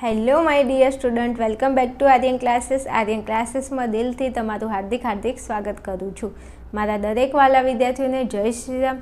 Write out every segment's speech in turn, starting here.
Hello my dear student, welcome back to Aryan classes. Aryan ક્લાસીસમાં દિલથી તમારું હાર્દિક સ્વાગત કરું છું. મારા દરેક વાલા વિદ્યાર્થીઓને જય શ્રી રામ.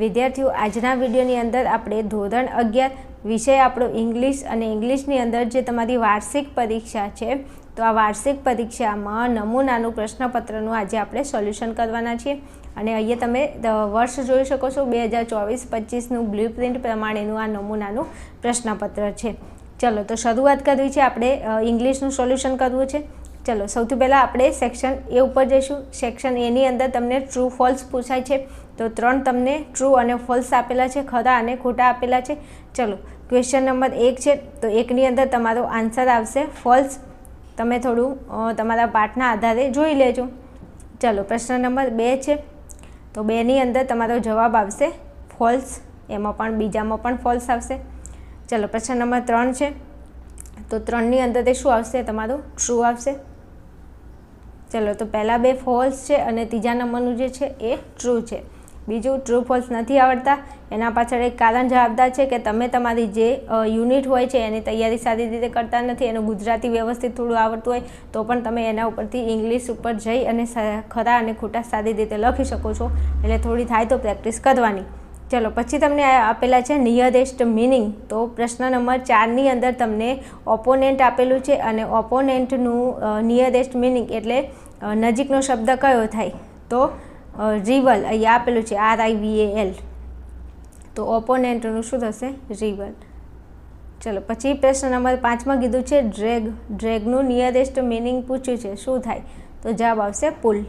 વિદ્યાર્થીઓ, આજના વિડીયોની અંદર આપણે ધોરણ 11 વિષય આપણો ઇંગ્લિશ અને ઇંગ્લિશની અંદર જે તમારી વાર્ષિક પરીક્ષા છે, તો આ વાર્ષિક પરીક્ષામાં નમૂનાનું પ્રશ્નપત્રનું આજે આપણે સોલ્યુશન કરવાના છીએ. અને અહીંયા તમે વર્ષ જોઈ શકો છો, 2024-25નું બ્લુ પ્રિન્ટ પ્રમાણેનું આ નમૂનાનું પ્રશ્નપત્ર છે. ચલો, તો શરૂઆત કરવી છે. આપણે ઇંગ્લિશનું સોલ્યુશન કરવું છે. ચલો, સૌથી પહેલાં આપણે સેક્શન એ ઉપર જઈશું. સેક્શન એની અંદર તમને ટ્રુ ફોલ્સ પૂછાય છે, તો 3 તમને ટ્રુ અને ફોલ્સ આપેલા છે, ખરા અને ખોટા આપેલા છે. ચલો, ક્વેશ્ચન નંબર 1 છે, તો 1ની અંદર તમારો આન્સર આવશે ફોલ્સ. તમે થોડું તમારા પાઠના આધારે જોઈ લેજો. ચલો, પ્રશ્ન નંબર 2 છે, તો 2ની અંદર તમારો જવાબ આવશે ફોલ્સ. એમાં પણ બીજામાં પણ ફોલ્સ આવશે. ચલો, પ્રશ્ન નંબર 3 છે, તો 3ની અંદર તે શું આવશે? તમારું ટ્રુ આવશે. ચલો, તો પહેલાં 2 ફોલ્સ છે અને ત્રીજા નંબરનું જે છે એ ટ્રુ છે. બીજું, ટ્રુ ફોલ્સ નથી આવડતા, એના પાછળ એક કારણ જવાબદાર છે કે તમે તમારી જે યુનિટ હોય છે એની તૈયારી સારી રીતે કરતા નથી. એનું ગુજરાતી વ્યવસ્થિત થોડું આવડતું હોય તો પણ તમે એના ઉપરથી ઇંગ્લિશ ઉપર જઈ અને ખરા અને ખોટા સારી રીતે લખી શકો છો. એટલે થોડી થાય તો પ્રેક્ટિસ કરવાની. ચલો, પછી તમને આપેલા છે નિયરેસ્ટ મિનિંગ. તો પ્રશ્ન નંબર 4ની અંદર તમને ઓપોનેન્ટ આપેલું છે અને ઓપોનેન્ટનું નિયરેસ્ટ મિનિંગ એટલે નજીકનો શબ્દ કયો થાય? તો રિવલ અહીંયા આપેલું છે, RIVAL. તો ઓપોનેન્ટનું શું થશે? રિવલ. ચલો, પછી પ્રશ્ન નંબર 5માં કીધું છે ડ્રેગ. ડ્રેગનું નિયરેસ્ટ મિનિંગ પૂછ્યું છે, શું થાય? તો જવાબ આવશે પુલ.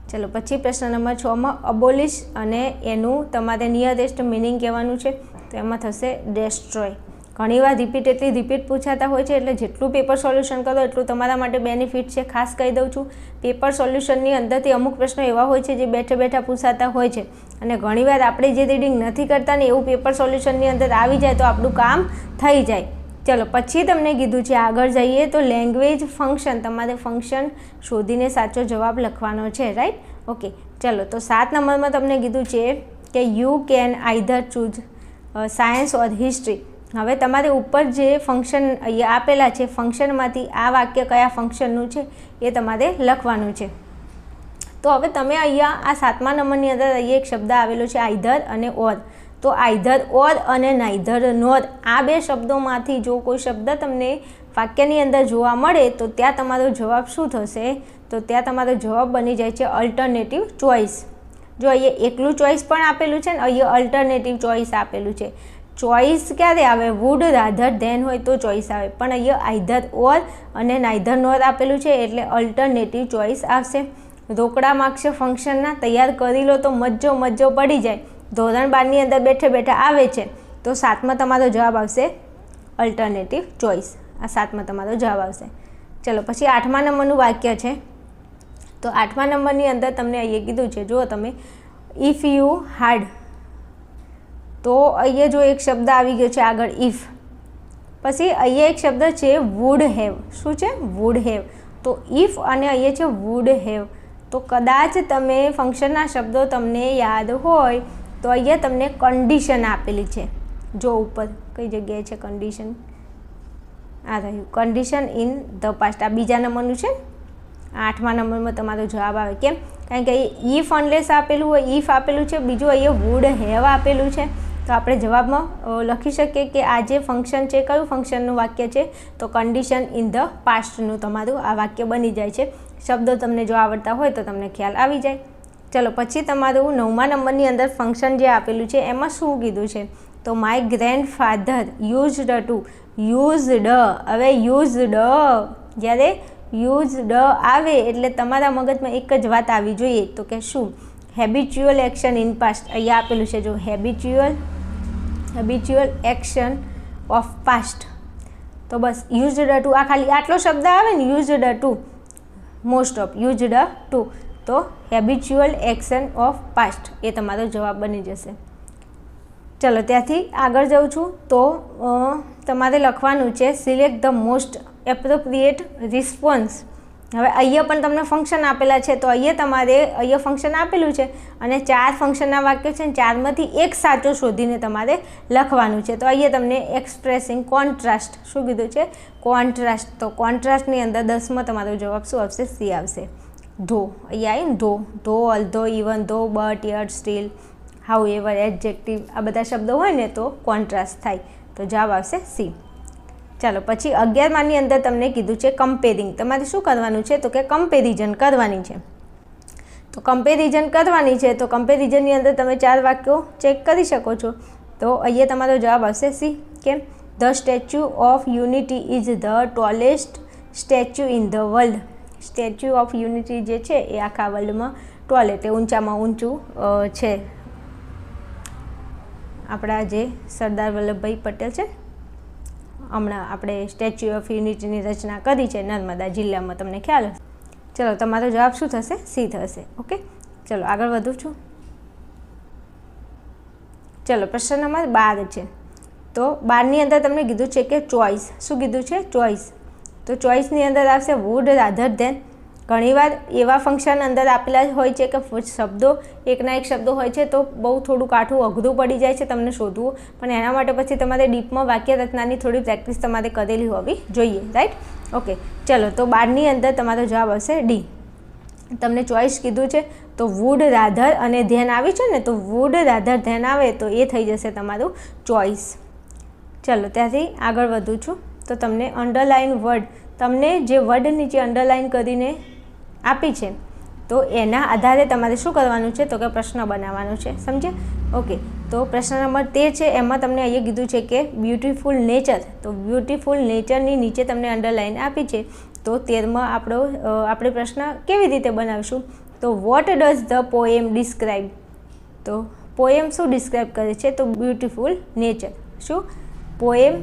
ચલો, પછી પ્રશ્ન નંબર 6માં અબોલિશ અને એનું તમારે નિયરેસ્ટ મિનિંગ કહેવાનું છે, તો એમાં થશે ડેસ્ટ્રોય. ઘણીવાર રિપીટ પૂછાતા હોય છે, એટલે જેટલું પેપર સોલ્યુશન કરો એટલું તમારા માટે બેનિફિટ છે. ખાસ કહી દઉં છું, પેપર સોલ્યુશનની અંદરથી અમુક પ્રશ્નો એવા હોય છે જે બેઠા પૂછાતા હોય છે, અને ઘણીવાર આપણે જે રીડિંગ નથી કરતા ને એવું પેપર સોલ્યુશનની અંદર આવી જાય તો આપણું કામ થઈ જાય. ચલો, પછી તમને કીધું છે આગળ જઈએ તો લેંગ્વેજ ફંક્શન. તમારે ફંક્શન શોધીને સાચો જવાબ લખવાનો છે, રાઈટ? ઓકે. ચલો, તો 7 નંબરમાં તમને કીધું છે કે you can either choose science or history. હવે તમારે ઉપર જે ફંક્શન અહીંયા આપેલા છે, ફંક્શનમાંથી આ વાક્ય કયા ફંક્શનનું છે એ તમારે લખવાનું છે. તો હવે તમે અહીંયા આ 7મા નંબરની અંદર અહીંયા એક શબ્દ આવેલો છે આઈધર અને ઓર. તો આઈધર ઓર અને નાઈધર નોર, આ 2 શબ્દોમાંથી જો કોઈ શબ્દ તમને વાક્યની અંદર જોવા મળે તો ત્યાં તમારો જવાબ શું થશે? તો ત્યાં તમારો જવાબ બની જાય છે અલ્ટરનેટિવ ચોઇસ. જો અહીંયા એકલું ચોઇસ પણ આપેલું છે ને અહીંયા અલ્ટરનેટિવ ચોઇસ આપેલું છે. ચોઇસ ક્યારે આવે? વુડ રાધર ધેન હોય તો ચોઇસ આવે, પણ અહીંયા આઈધર ઓર અને નાઈધર નોર આપેલું છે એટલે અલ્ટરનેટિવ ચોઇસ આવશે. રોકડા માર્ક્સ ફંક્શનના તૈયાર કરી લો તો મજો પડી જાય. ધોરણ 12ની અંદર બેઠા આવે છે, તો 7માં તમારો જવાબ આવશે અલ્ટરનેટિવ ચોઇસ. આ 7માં તમારો જવાબ આવશે. ચલો, પછી 8મા નંબરનું વાક્ય છે, તો 8મા નંબરની અંદર તમને અહીંયા કીધું છે, જુઓ તમે, ઇફ યુ હાડ. તો અહીંયા જો એક શબ્દ આવી ગયો છે આગળ ઇફ, પછી અહીંયા એક શબ્દ છે વુડ હેવ. શું છે? Would have. તો ઇફ અને અહીંયા છે વુડ હેવ. તો કદાચ તમે ફંક્શનના શબ્દો તમને યાદ હોય તો અહીંયા તમને કન્ડિશન આપેલી છે. જો ઉપર કઈ જગ્યાએ છે કન્ડિશન? આ રહ્યું કન્ડિશન ઇન ધ પાસ્ટ. આ બીજા નંબરનું છે. 8મા નંબરમાં તમારો જવાબ આવે. કેમ? કારણ કે ઇફ અનલેસ આપેલું હોય, ઇફ આપેલું છે, બીજું અહીંયા વુડ હેવ આપેલું છે. તો આપણે જવાબમાં લખી શકીએ કે આ જે ફંક્શન છે કયું ફંક્શનનું વાક્ય છે? તો કન્ડિશન ઇન ધ પાસ્ટનું તમારું આ વાક્ય બની જાય છે. શબ્દો તમને જો આવડતા હોય તો તમને ખ્યાલ આવી જાય. ચલો, પછી તમારું 9મા નંબરની અંદર ફંક્શન જે આપેલું છે એમાં શું કીધું છે? તો my grandfather used to. Used. હવે યુઝડ, જ્યારે યુઝડ આવે એટલે તમારા મગજમાં એક જ વાત આવી જોઈએ, તો કે શું? Habitual action in past. અહીંયા આપેલું છે, જો હેબિચ્યુઅલ એક્શન ઓફ પાસ્ટ. તો બસ યુઝડ ટુ, આ ખાલી આટલો શબ્દ આવે ને, used to, most of, used to. તો હેબિચ્યુઅલ એક્શન ઓફ પાસ્ટ એ તમારો જવાબ બની જશે. ચલો, ત્યાંથી આગળ જાઉં છું, તો તમારે લખવાનું છે select the most appropriate response. હવે અહીંયા પણ તમને ફંક્શન આપેલા છે, તો અહીંયા ફંક્શન આપેલું છે અને 4 ફંક્શનના વાક્યો છે, 4માંથી એક સાચો શોધીને તમારે લખવાનું છે. તો અહીંયા તમને એક્સપ્રેસિંગ કોન્ટ્રાસ્ટ શું કીધું છે? કોન્ટ્રાસ્ટ. તો કોન્ટ્રાસ્ટની અંદર 10માં તમારો જવાબ શું આવશે? સી આવશે. ધો, અહીંયા આવી ને though, although, even though, but, yet, still, however, adjective, આ બધા શબ્દો હોય ને તો કોન્ટ્રાસ્ટ થાય. તો જવાબ આવશે સી. ચાલો પછી 11માની અંદર તમને કીધું છે કમ્પેરિંગ. તમારે શું કરવાનું છે? તો કે કમ્પેરિઝન કરવાની છે. તો કમ્પેરિઝન કરવાની છે, તો કમ્પેરિઝનની અંદર તમે 4 વાક્યો ચેક કરી શકો છો. તો અહીંયા તમારો જવાબ આવશે સી. કેમ? The statue of unity is the tallest statue in the world. Statue of unity જે છે એ આખા વર્લ્ડમાં ટોલ એટલે ઊંચામાં ઊંચું છે. આપણા જે સરદાર વલ્લભભાઈ પટેલ છે, હમણાં આપણે સ્ટેચ્યુ ઓફ યુનિટીની રચના કરી છે નર્મદા જિલ્લામાં, તમને ખ્યાલ હશે. ચલો તમારો જવાબ શું થશે? સી થશે. ઓકે, ચલો આગળ વધું છું. ચલો પ્રશ્ન નંબર 12 છે. તો 12ની અંદર તમને કીધું છે કે ચોઇસ. શું કીધું છે? ચોઇસ. તો ચોઇસની અંદર આવશે વુડ રાધર ધેન. ઘણીવાર એવા ફંક્શન અંદર આપેલા હોય છે કે શબ્દો એકના એક શબ્દો હોય છે, તો બહુ થોડું કાઠું અઘરું પડી જાય છે તમને શોધવું, પણ એના માટે પછી તમારે ડીપમાં વાક્ય રચનાની થોડી પ્રેક્ટિસ તમારે કરેલી હોવી જોઈએ, રાઈટ? ઓકે, ચલો તો 12ની અંદર તમારો જવાબ આવશે ડી. તમને ચોઇસ કીધું છે તો વુડ રાધર અને ધેન આવી છે ને, તો વુડ રાધર ધેન આવે તો એ થઈ જશે તમારું ચોઇસ. ચલો ત્યાંથી આગળ વધું છું. તો તમને અંડરલાઇન વર્ડ, તમને જે વર્ડ નીચે અંડરલાઇન કરીને આપી છે તો એના આધારે તમારે શું કરવાનું છે? તો કે પ્રશ્ન બનાવવાનો છે. સમજ્યા? ઓકે, તો પ્રશ્ન નંબર 13 છે. એમાં તમને અહીંયા કીધું છે કે બ્યુટીફુલ નેચર. તો બ્યુટીફુલ નેચરની નીચે તમને અંડરલાઇન આપી છે. તો 13માં આપણે પ્રશ્ન કેવી રીતે બનાવીશું? તો what does the poem describe. તો પોએમ શું ડિસ્ક્રાઇબ કરે છે? તો બ્યુટીફુલ નેચર. શું પોએમ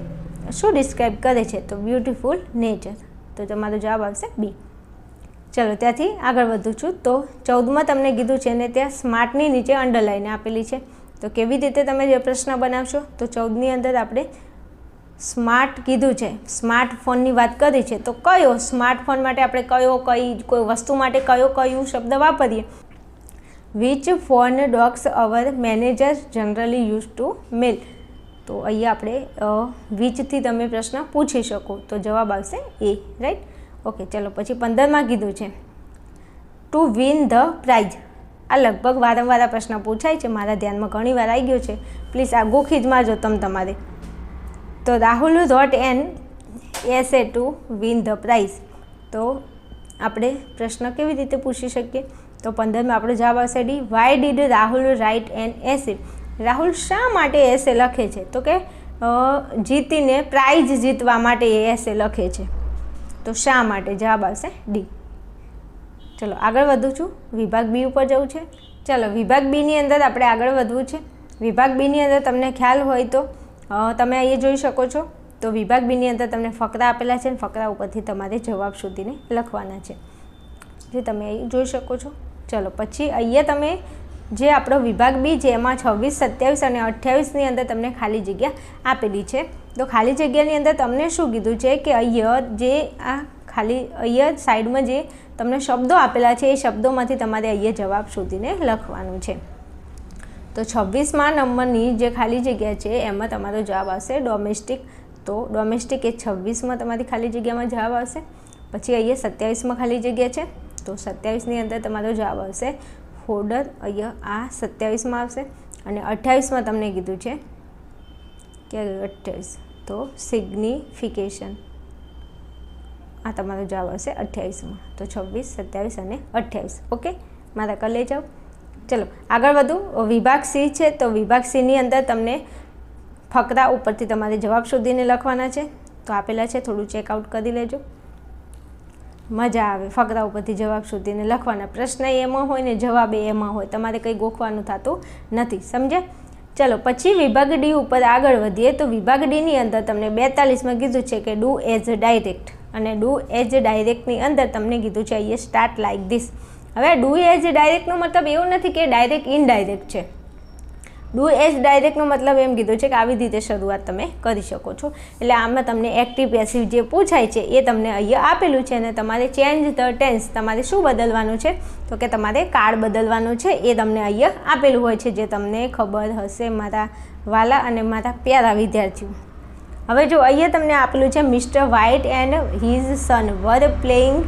શું ડિસ્ક્રાઇબ કરે છે? તો બ્યુટીફુલ નેચર. તો તમારો જવાબ આવશે બી. ચલો ત્યાંથી આગળ વધું છું. તો 14માં તમને કીધું છે ને ત્યાં સ્માર્ટની નીચે અંડરલાઇન આપેલી છે. તો કેવી રીતે તમે જે પ્રશ્ન બનાવશો? તો 14ની અંદર આપણે સ્માર્ટ કીધું છે, સ્માર્ટફોનની વાત કરી છે. તો કયો સ્માર્ટફોન માટે આપણે કોઈ વસ્તુ માટે કયું શબ્દ વાપરીએ? Which phone dogs our manager generally use to mail. તો અહીંયા આપણે વિચથી તમે પ્રશ્ન પૂછી શકો. તો જવાબ આવશે એ, રાઈટ? ઓકે, ચલો પછી 15માં કીધું છે ટુ વિન ધ પ્રાઇઝ. આ લગભગ વારંવાર આ પ્રશ્ન પૂછાય છે, મારા ધ્યાનમાં ઘણી વાર આવી ગયો છે. પ્લીઝ આ ગોખી જ મારજો તમારે. તો Rahul wrote an essay to win the prize. તો આપણે પ્રશ્ન કેવી રીતે પૂછી શકીએ? તો 15માં આપણો જવાબ આવશે D. Why did Rahul write an essay. રાહુલ શા માટે એસે લખે છે? તો કે જીતીને પ્રાઇઝ જીતવા માટે એ એસે લખે છે. તો શા માટે? જવાબ આવશે ડી. ચલો આગળ વધું છું. વિભાગ બી ઉપર જવું છે. ચલો વિભાગ બીની અંદર આપણે આગળ વધવું છે. વિભાગ બીની અંદર તમને ખ્યાલ હોય તો તમે અહીંયા જોઈ શકો છો. તો વિભાગ બીની અંદર તમને ફકરા આપેલા છે, ફકરા ઉપરથી તમારે જવાબ શોધીને લખવાના છે, જે તમે અહીં જોઈ શકો છો. ચલો પછી અહીંયા તમે જે આપણો વિભાગ બી છે એમાં 26, 27 અને 28ની અંદર તમને ખાલી જગ્યા આપેલી છે. તો ખાલી જગ્યાની અંદર તમને શું કીધું છે કે અહીંયા સાઈડમાં જે તમને શબ્દો આપેલા છે એ શબ્દોમાંથી તમારે અહીંયા જવાબ શોધીને લખવાનું છે. તો 26મા નંબરની જે ખાલી જગ્યા છે એમાં તમારો જવાબ આવશે ડોમેસ્ટિક. તો ડોમેસ્ટિક એ 26માં તમારી ખાલી જગ્યામાં જવાબ આવશે. પછી અહીંયા 27માં ખાલી જગ્યા છે, તો 27ની અંદર તમારો જવાબ આવશે ફોલ્ડર. અહીંયા આ 27માં આવશે. અને 28માં તમને કીધું છે કે 28, તો સિગ્નિફિકેશન. આ તમારો જવાબ આવશે 28માં. તો 26, 27 અને 28. ઓકે, મારા કર લઈ જાઓ. ચલો આગળ વધું. વિભાગ સી છે. તો વિભાગ સીની અંદર તમને ફકરા ઉપરથી તમારે જવાબ શોધીને લખવાના છે. તો આપેલા છે, થોડું ચેકઆઉટ કરી લેજો, મજા આવે. ફકરા ઉપરથી જવાબ શોધીને લખવાના. પ્રશ્ન એમાં હોય ને જવાબ એમાં હોય, તમારે કંઈ ગોખવાનું થતું નથી. સમજે? ચલો પછી વિભાગ ડી ઉપર આગળ વધીએ. તો વિભાગ ડીની અંદર તમને 42માં કીધું છે કે ડુ એઝ ડાયરેક્ટ. અને ડુ એઝ ડાયરેક્ટની અંદર તમને કીધું છે અહીંયા સ્ટાર્ટ લાઇક ધીસ. હવે ડુ એઝ ડાયરેક્ટનો મતલબ એવું નથી કે ડાયરેક્ટ ઇનડાયરેક્ટ છે. ડુ એઝ ડાયરેક્ટનો મતલબ એમ કીધું છે કે આવી રીતે શરૂઆત તમે કરી શકો છો. એટલે આમાં તમને એક્ટિવ પેસિવ જે પૂછાય છે એ તમને અહીંયા આપેલું છે અને તમારે ચેન્જ ધ ટેન્સ તમારે શું બદલવાનું છે તો કે તમારે કાળ બદલવાનું છે એ તમને અહીંયા આપેલું હોય છે, જે તમને ખબર હશે મારા વાલા અને મારા પ્યારા વિદ્યાર્થીઓ. હવે જો અહીંયા તમને આપેલું છે mister White and his son were playing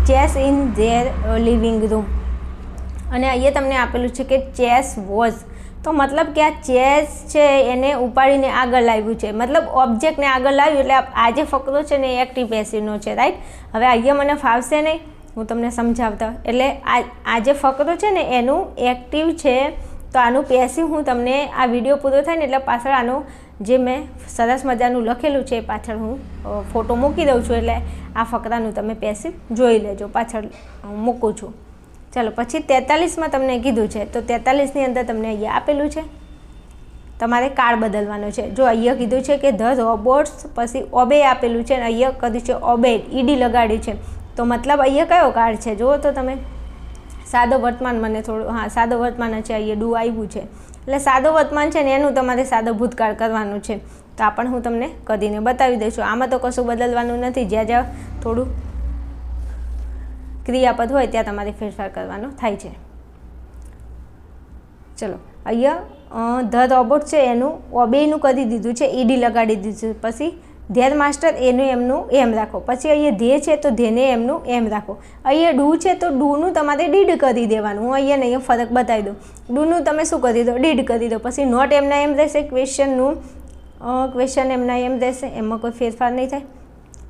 chess in their living room. અને અહીંયા તમને આપેલું છે કે ચેસ વોઝ, તો મતલબ કે આ ચેસ છે એને ઉપાડીને આગળ લાવ્યું છે, મતલબ ઓબ્જેક્ટને આગળ લાવ્યું. એટલે આ જે ફકરો છે ને એ એક્ટિવ પેસિવનો છે, રાઈટ. હવે અહીંયા મને ફાવશે નહીં, હું તમને સમજાવતા. એટલે આ જે ફકરો છે ને એનું એક્ટિવ છે, તો આનું પેસિવ હું તમને આ વિડીયો પૂરો થાય ને એટલે પાછળ આનું જે મેં સરસ મજાનું લખેલું છે પાછળ હું ફોટો મૂકી દઉં છું, એટલે આ ફકરાનું તમે પેસિવ જોઈ લેજો, પાછળ મૂકું છું. ચાલો પછી 43માં તમને કીધું છે, તો 43ની અંદર તમને અહીંયા આપેલું છે તમારે કાળ બદલવાનો છે. જો અહીંયા કીધું છે કે ધ રોબોટ્સ, પછી ઓબે આપેલું છે અને અહીંયા કીધું છે ઓબેડ, ઈડી લગાડ્યું છે. તો મતલબ અહીંયા કયો કાળ છે જુઓ તો તમે, સાદો વર્તમાન. મને થોડું સાદો વર્તમાન છે, અહીંયા ડુ આવ્યું છે એટલે સાદો વર્તમાન છે ને એનું તમારે સાદો ભૂતકાળ કરવાનું છે. તો આ પણ હું તમને કરીને બતાવી દઈશું. આમાં તો કશું બદલવાનું નથી, જ્યાં જ્યાં થોડું ક્રિયાપદ હોય ત્યાં તમારે ફેરફાર કરવાનો થાય છે. ચલો અહીંયા ધ રોબોટ છે એનું ઓબેનું કરી દીધું છે, ઈડી લગાડી દીધું. પછી ધેર માસ્ટર એનું એમનું એમ રાખો. પછી અહીંયા ધે છે તો ધેને એમનું એમ રાખો. અહીંયા ડુ છે તો ડુનું તમારે ડીડ કરી દેવાનું. હું અહીંયા ને અહીંયા ફરક બતાવી દઉં. ડુનું તમે શું કરી દો, ડીડ કરી દો. પછી નોટ એમના એમ રહેશે, ક્વેશ્ચન એમના એમ રહેશે, એમાં કોઈ ફેરફાર નહીં થાય.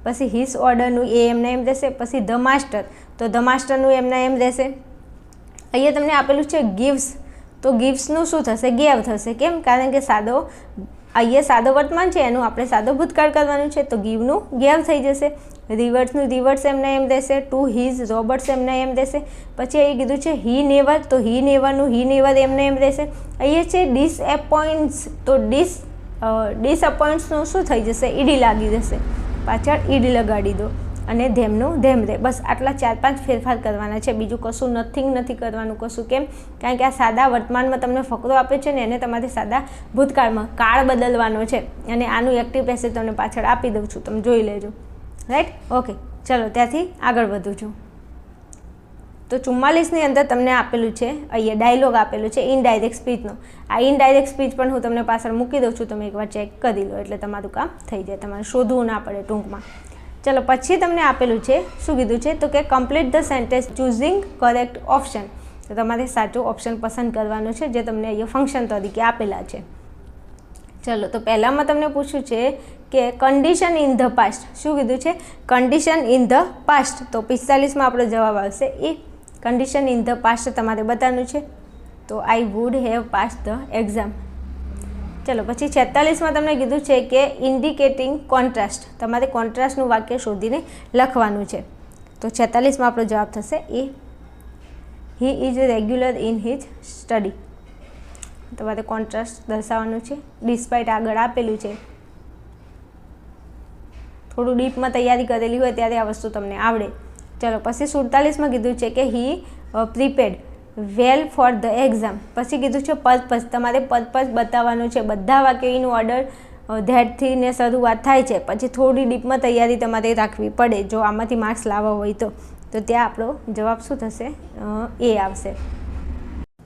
પછી હિસ ઓર્ડરનું એ એમના એમ રહેશે. પછી ધ માસ્ટર, તો ધ માસ્ટરનું એમના એમ રહેશે. અહીંયા તમને આપેલું છે ગિવ્સ, તો ગિવ્સનું શું થશે, ગેવ થશે. કેમ? કારણ કે અહીંયા સાદો વર્તમાન છે એનું આપણે સાદો ભૂતકાળ કરવાનું છે, તો ગીવનું ગેવ થઈ જશે. રિવર્સનું રિવર્સ એમના એમ રહેશે. ટુ હિઝ રોબર્ટ્સ એમના એમ રહેશે. પછી અહીં કીધું છે હી નેવર, તો હી નેવરનું હી નેવર એમના એમ રહેશે. અહીંયા છે ડિસએપોઇન્ટ્સ, તો ડિસઅપોઇન્ટ્સનું શું થઈ જશે, ઈડી લાગી જશે, પાછળ ઈડી લગાડી દો. અને ધેમનું ધેમ રહે. બસ આટલા 4-5 ફેરફાર કરવાના છે, બીજું કશું નથી કરવાનું કશું. કેમ? કારણ કે આ સાદા વર્તમાનમાં તમને ફકરો આપે છે ને એને તમારે સાદા ભૂતકાળમાં કાળ બદલવાનો છે. અને આનું એક્ટિવ પેસિવ તમને પાછળ આપી દઉં છું, તમે જોઈ લેજો, રાઈટ. ઓકે, ચલો ત્યાંથી આગળ વધું છું. તો 44ની અંદર તમને આપેલું છે અહીંયા ડાયલોગ આપેલું છે ઇનડાયરેક્ટ સ્પીચનો. આ ઇનડાયરેક્ટ સ્પીચ પણ હું તમને પાછળ મૂકી દઉં છું, તમે એકવાર ચેક કરી લો એટલે તમારું કામ થઈ જાય, તમારે શોધવું ના પડે ટૂંકમાં. ચલો પછી તમને આપેલું છે શું કીધું છે, તો કે complete the sentence choosing correct option. તો તમારે સાચો ઓપ્શન પસંદ કરવાનો છે, જે તમને અહીંયા ફંક્શન તરીકે આપેલા છે. ચલો તો પહેલામાં તમને પૂછ્યું છે કે કન્ડિશન ઇન ધ પાસ્ટ. શું કીધું છે? Condition in the past. તો 45માં આપણો જવાબ આવશે A. Condition in the past તમારે બતાવવાનું છે, તો I would have pass the exam. ચલો પછી 46માં તમને કીધું છે કે ઇન્ડિકેટિંગ કોન્ટ્રાસ્ટ. તમારે કોન્ટ્રાસ્ટનું વાક્ય શોધીને લખવાનું છે. તો 46માં આપણો જવાબ થશે A. He is regular in his study. તમારે કોન્ટ્રાસ્ટ દર્શાવવાનું છે. ડિસ્પાઇટ આગળ આપેલું છે, થોડું ડીપમાં તૈયારી કરેલી હોય ત્યારે આ વસ્તુ તમને આવડે. ચલો પછી 47માં કીધું છે કે he prepared well for the exam. પછી કીધું છે પર્પઝ. તમારે પર્પઝ બતાવવાનું છે. બધા વાક્યોનું ઓર્ડર ધેટથી ને શરૂઆત થાય છે, પછી થોડી ડીપમાં તૈયારી તમારે રાખવી પડે જો આમાંથી માર્ક્સ લાવવા હોય તો ત્યાં આપણો જવાબ શું થશે, એ આવશે.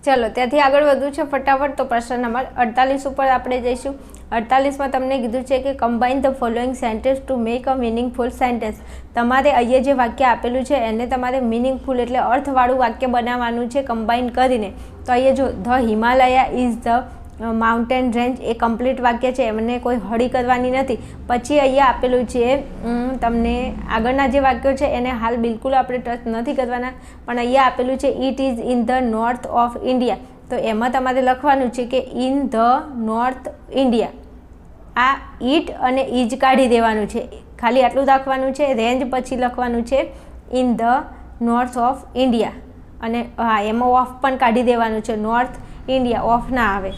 ચલો ત્યાંથી આગળ વધવું છે ફટાફટ. તો પ્રશ્ન નંબર 48 ઉપર આપણે જઈશું. 48માં તમને કીધું છે કે combine the following sentence to make a meaningful sentence. તમારે અહીંયા જે વાક્ય આપેલું છે એને તમારે મિનિંગફુલ એટલે અર્થવાળું વાક્ય બનાવવાનું છે કમ્બાઇન કરીને. તો અહીંયા જો the Himalaya is the mountain range A complete વાક્ય છે, એમને કોઈ હળી કરવાની નથી. પછી અહીંયા આપેલું છે તમને આગળના જે વાક્યો છે એને હાલ બિલકુલ આપણે ટચ નથી કરવાના, પણ અહીંયા આપેલું છે it is in the north of India. તો એમાં તમારે લખવાનું છે કે ઇન ધ નોર્થ ઇન્ડિયા. આ ઇટ અને ઇજ કાઢી દેવાનું છે, ખાલી આટલું રાખવાનું છે. રેન્જ પછી લખવાનું છે in the north of India, અને હા એમાં ઓફ પણ કાઢી દેવાનું છે. નોર્થ ઇન્ડિયા ઓફ ના આવે.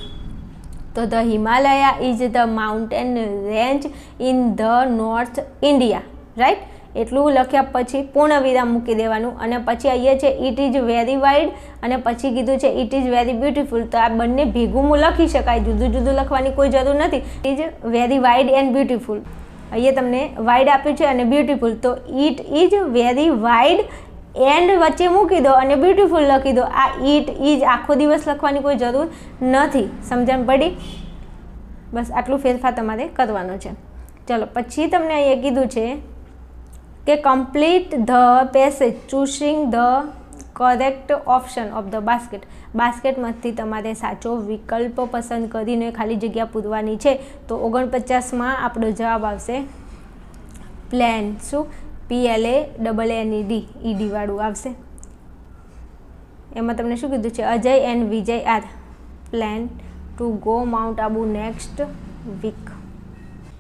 તો the Himalaya is the mountain range in the north India, right. એટલું લખ્યા પછી પૂર્ણ વિરામ મૂકી દેવાનું અને પછી અહીંયા છે ઇટ ઇઝ વેરી વાઇડ અને પછી કીધું છે ઇટ ઇઝ વેરી બ્યુટીફુલ. તો આ બંને ભેગું લખી શકાય, જુદું જુદું લખવાની કોઈ જરૂર નથી. It is very wide and beautiful. અહીંયા તમને વાઇડ આપ્યું છે અને બ્યુટીફુલ, તો it is very wide and વચ્ચે મૂકી દો અને બ્યુટીફુલ લખી દો. આ ઇટ ઇઝ આખો દિવસ લખવાની કોઈ જરૂર નથી. સમજણ પડી? બસ આટલું ફેરફાર તમારે કરવાનો છે. ચલો પછી તમને અહીંયા કીધું છે કે complete the passage choosing the correct option of the basket. બાસ્કેટમાંથી તમારે સાચો વિકલ્પ પસંદ કરીને ખાલી જગ્યા પૂરવાની છે. તો 49માં આપણો જવાબ આવશે પ્લેન. શું? PLANNED વાળું આવશે. એમાં તમને શું કીધું છે? Ajay and Vijay are plan to go mount Abu next week.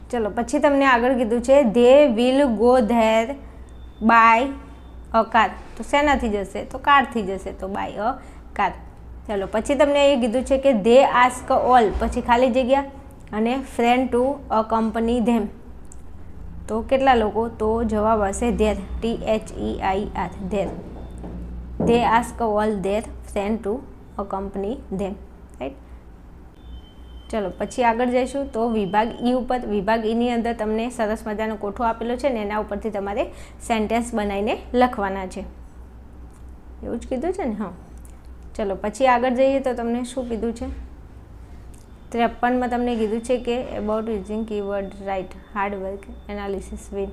ચલો પછી તમને આગળ કીધું છે they will go there by a car. તો શેનાથી જશે? તો કારથી જશે, તો બાય અ કાર. ચલો પછી તમને એ કીધું છે કે ધે આસ્ક ઓલ પછી ખાલી જગ્યા અને ફ્રેન્ડ ટુ અ કંપની ધેમ. તો કેટલા લોકો? તો જવાબ આવશે there, THEIR there. They ask all there friend to a company them. Right. ચલો પછી આગળ જઈશું તો વિભાગ ઈ ઉપર. વિભાગ ઈની અંદર તમને સરસ મજાનો કોઠો આપેલો છે ને એના ઉપરથી તમારે સેન્ટેન્સ બનાવીને લખવાના છે. એવું જ કીધું છે ને? હા. ચલો પછી આગળ જઈએ તો તમને શું કીધું છે? 53માં તમને કીધું છે કે about using keyword right hard work analysis win.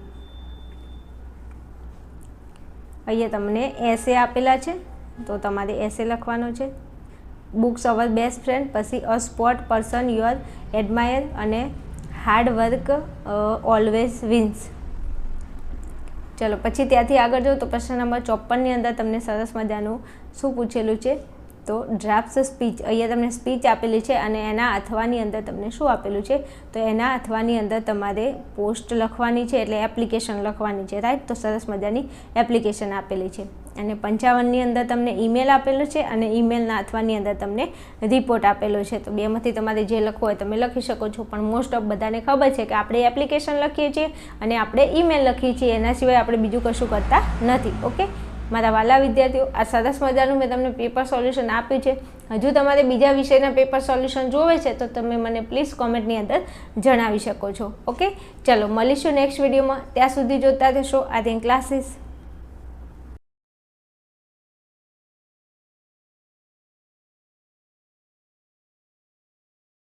અહીંયા તમને એસે આપેલા છે તો તમારે એસે લખવાનો છે. બુક્સ અવર બેસ્ટ ફ્રેન્ડ, પછી અ સ્પોર્ટ પર્સન યુઅર એડમાયર અને હાર્ડ વર્ક ઓલવેઝ વિન્સ. ચલો પછી ત્યાંથી આગળ જાઓ તો પ્રશ્ન નંબર 54ની અંદર તમને સરસ મજાનું શું પૂછેલું છે? તો ડ્રાફ્ટ સ્પીચ. અહીંયા તમને સ્પીચ આપેલી છે અને એના અથવાની અંદર તમને શું આપેલું છે? તો એના અથવાની અંદર તમારે પોસ્ટ લખવાની છે, એટલે એપ્લિકેશન લખવાની છે. રાઈટ. તો સરસ મજાની એપ્લિકેશન આપેલી છે. અને 55ની અંદર તમને ઈમેલ આપેલો છે અને ઈમેલના અથવાની અંદર તમને રિપોર્ટ આપેલો છે. તો બેમાંથી તમારે જે લખવું હોય તમે લખી શકો છો, પણ મોસ્ટ ઓફ બધાને ખબર છે કે આપણે એપ્લિકેશન લખીએ છીએ અને આપણે ઈમેલ લખીએ છીએ, એના સિવાય આપણે બીજું કશું કરતા નથી. ઓકે મારા વાલા વિદ્યાર્થીઓ, આ સરસ મજાનું મેં તમને પેપર સોલ્યુશન આપ્યું છે. હજુ તમારે બીજા વિષયના પેપર સોલ્યુશન જોવે છે તો તમે મને પ્લીઝ કોમેન્ટની અંદર જણાવી શકો છો. ઓકે ચલો મળીશું નેક્સ્ટ વિડીયોમાં. ત્યાં સુધી જોતા રહેશો આર્યન ક્લાસીસ.